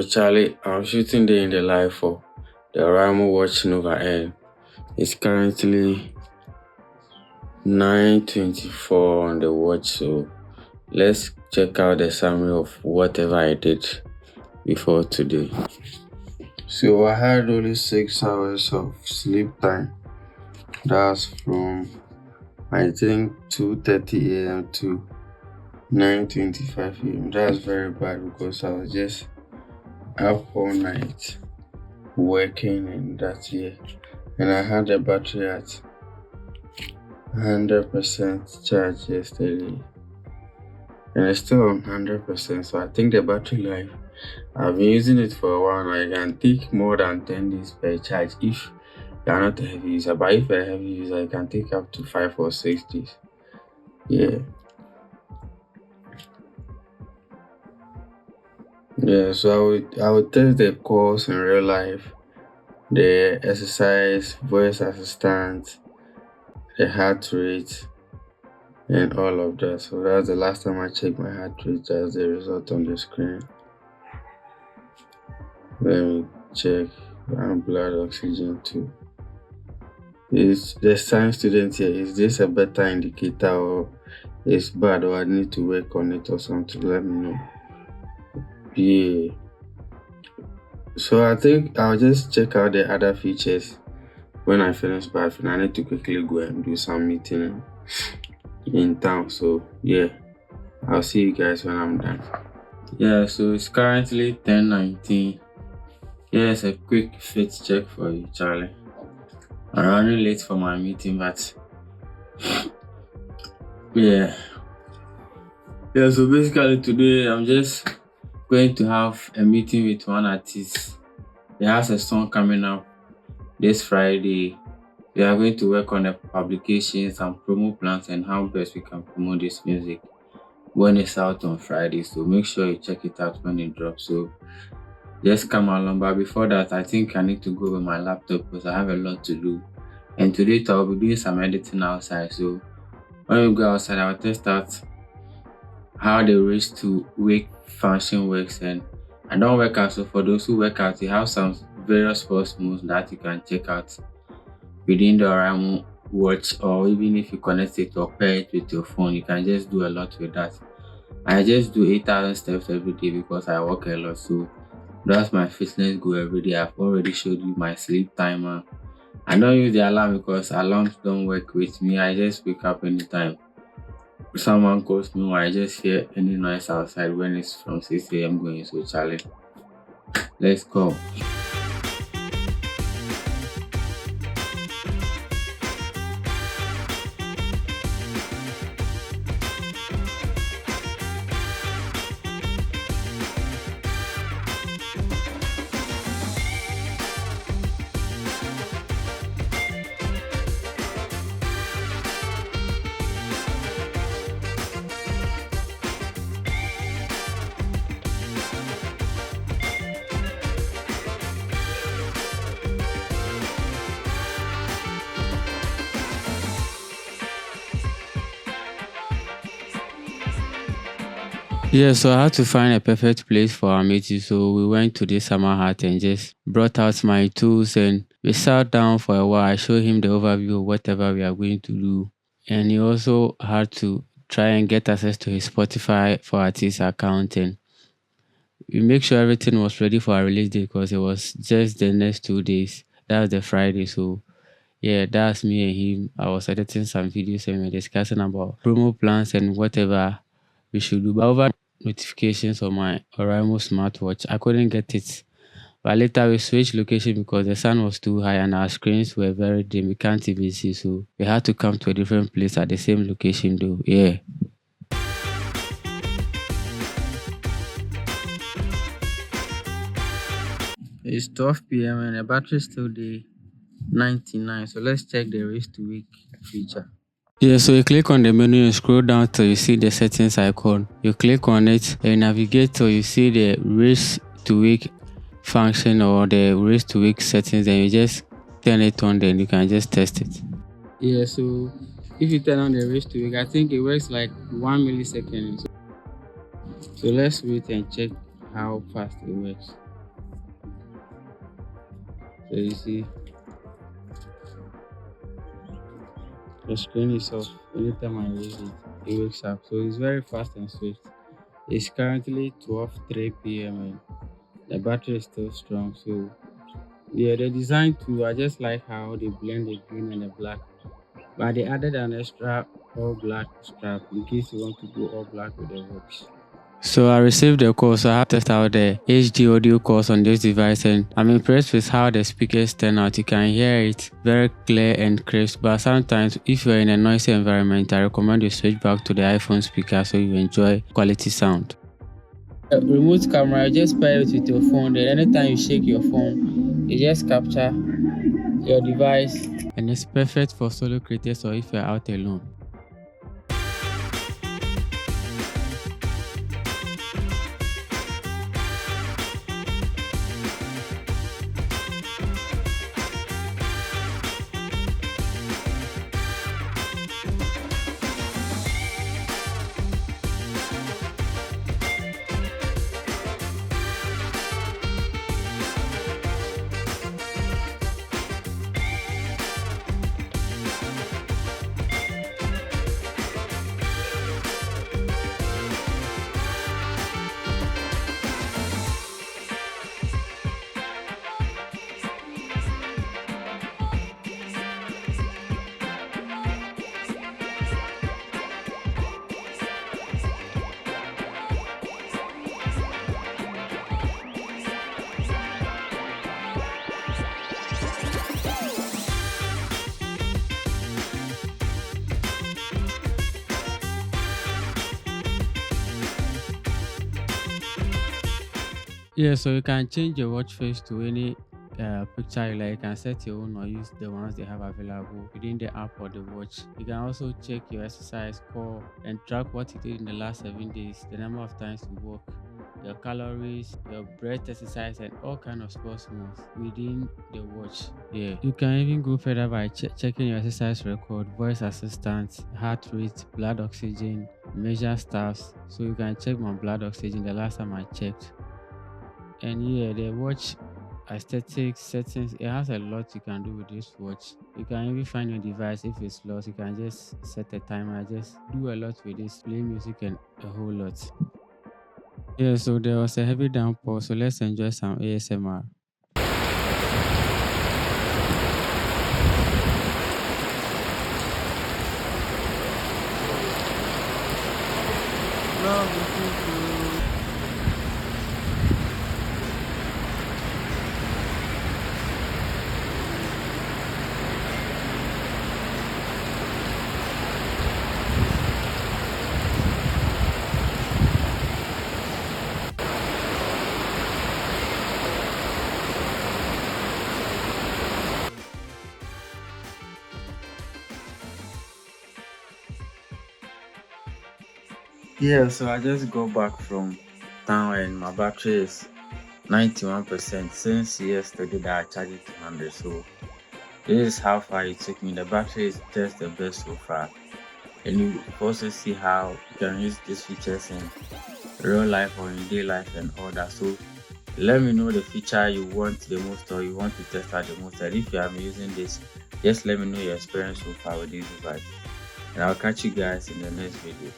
Charlie, I'm shooting day in the life for the Oraimo Watch Nova N. It's currently 9:24 on the watch, so let's check out the summary of whatever I did before today. So I had only 6 hours of sleep time. That's from I think 2:30 a.m. to 9:25 a.m. That's very bad because I was just up all night working in that year, and I had the battery at 100% charge yesterday, and it's still on 100%. So I think the battery life, I've been using it for a while now. I can take more than 10 days per charge if you're not a heavy user, but if you're a heavy user, you can take up to 5 or 6 days. So I would test the calls in real life, the exercise, voice assistant, the heart rate, and all of that. So that's the last time I checked my heart rate. That's the result on the screen. Let me check my blood oxygen too. Is the science student here, is this a better indicator or it's bad, or I need to work on it or something? Let me know. So I think I'll just check out the other features when I finish bathing. I need to quickly go and do some meeting in town. So I'll see you guys when I'm done. So it's currently 10:19. It's a quick fit check for you, Charlie. I'm running late for my meeting, but so basically today I'm just going to have a meeting with one artist. He has a song coming up this Friday. We are going to work on the publications and promo plans and how best we can promote this music when it's out on Friday. So make sure you check it out when it drops. So just come along. But before that, I think I need to go with my laptop because I have a lot to do. And today I'll be doing some editing outside. So when we go outside, I'll test out how the race to wake function works. And I don't work out, so for those who work out, you have some various sports moves that you can check out within the Oraimo watch, or even if you connect it or pair it with your phone, you can just do a lot with that. I just do 8,000 steps every day because I work a lot, so that's my fitness goal every day. I've already showed you my sleep timer. I don't use the alarm because alarms don't work with me. I just wake up anytime someone calls me, or I just hear any noise outside when it's from 6 a.m. going. So Charlie, let's go. So I had to find a perfect place for our meeting. So we went to this summer hut and just brought out my tools and we sat down for a while. I showed him the overview of whatever we are going to do. And he also had to try and get access to his Spotify for Artist account. And we make sure everything was ready for our release date because it was just the next 2 days. That's the Friday. So that's me and him. I was editing some videos and we were discussing about promo plans and whatever we should do. But over notifications on my Oraimo smartwatch, I couldn't get it. But later we switched location because the sun was too high and our screens were very dim. We can't even see, so we had to come to a different place at the same location though. It's 12 p.m. and the battery still there 99. So let's check the race to wake feature. So you click on the menu and scroll down till you see the settings icon. You click on it and navigate till you see the race to wake function or the race to wake settings, and you just turn it on, then you can just test it. So if you turn on the race to wake, I think it works like 1 millisecond. So let's wait and check how fast it works. So you see, the screen is off anytime I use it. It wakes up. So it's very fast and swift. It's currently 12:03 p.m. and the battery is still strong. So yeah, the design too. I just like how they blend the green and the black. But they added an extra all black strap in case you want to go all black with the watch. So I received the call, so I have to test out the HD audio calls on this device, and I'm impressed with how the speakers turn out. You can hear it very clear and crisp, but sometimes if you're in a noisy environment, I recommend you switch back to the iPhone speaker so you enjoy quality sound. Remote camera, you just pair it with your phone, then anytime you shake your phone, you just capture your device. And it's perfect for solo creators or if you're out alone. Yeah, so you can change your watch face to any picture you like. You can set your own or use the ones they have available within the app or the watch. You can also check your exercise score and track what you did in the last 7 days, the number of times you walk, your calories, your breath exercise, and all kind of sports moves within the watch. Yeah, you can even go further by checking your exercise record, voice assistant, heart rate, blood oxygen, measure stuffs. So you can check my blood oxygen the last time I checked. And yeah, the watch aesthetic settings, it has a lot you can do with this watch. You can even find your device if it's lost. You can just set a timer, just do a lot with this, play music and a whole lot. Yeah, so there was a heavy downpour, so let's enjoy some ASMR. Yeah, so I just got back from town and my battery is 91% since yesterday that I charged it to 100. So this is how far it took me. The battery is just the best so far. And you also see how you can use these features in real life or in day life and all that. So let me know the feature you want the most or you want to test out the most. And if you are using this, just let me know your experience so far with this device. And I'll catch you guys in the next video.